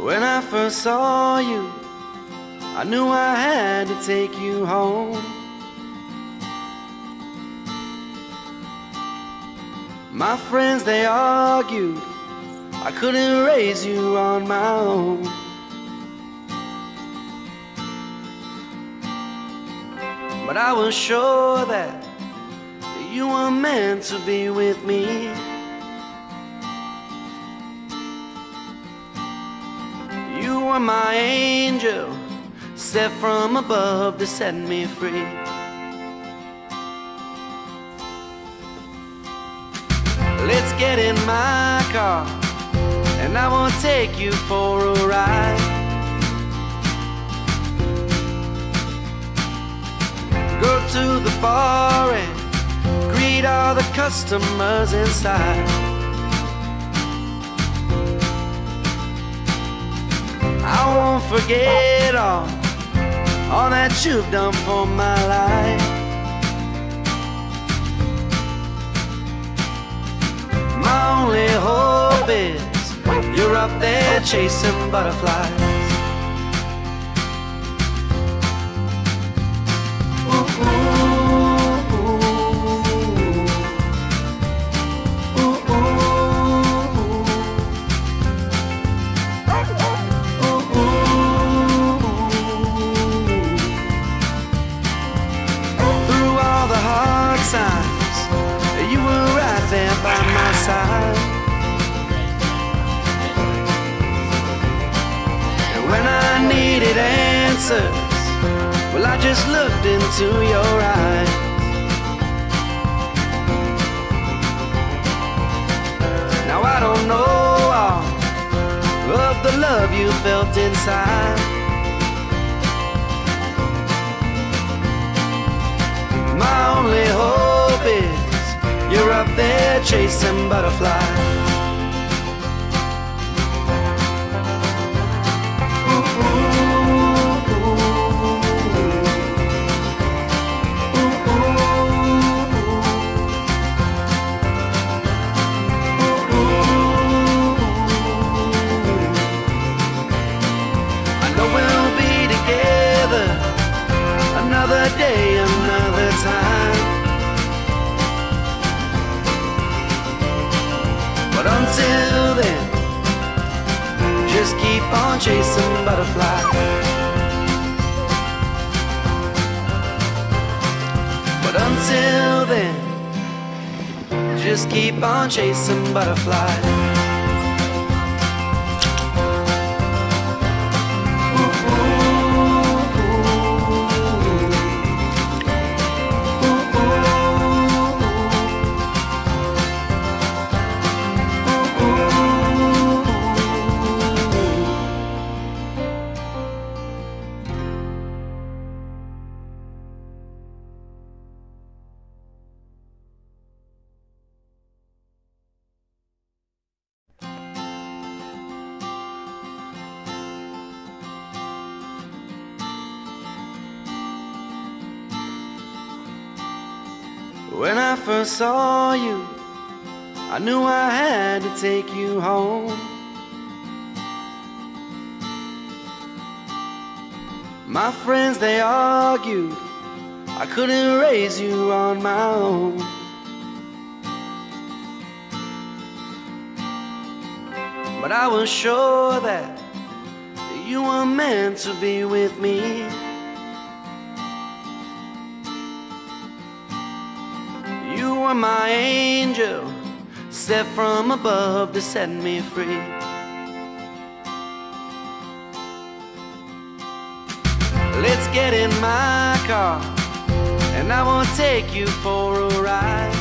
When I first saw you, I knew I had to take you home. My friends, they argued I couldn't raise you on my own. But I was sure that you were meant to be with me. You were my angel, sent from above to set me free. Let's get in my car, and I will take you for a ride. Go to the bar and greet all the customers inside. I won't forget all that you've done for my life. My only hope is you're up there chasing butterflies. Ooh, ooh, ooh. Ooh, ooh, ooh. Ooh, ooh. Through all the hard times, you were right there by my side. And when I needed answers, well, I just looked into your eyes. Now I don't know all of the love you felt inside. My only hope is you're up there chasing butterflies. Ooh, ooh, ooh. Ooh, ooh, ooh. I know we'll be together another day, another time. But until then, just keep on chasing butterflies. But until then, just keep on chasing butterflies. When I first saw you, I knew I had to take you home. My friends, they argued I couldn't raise you on my own. But I was sure that you were meant to be with me. You were my angel, sent from above to set me free. Let's get in my car, and I will take you for a ride.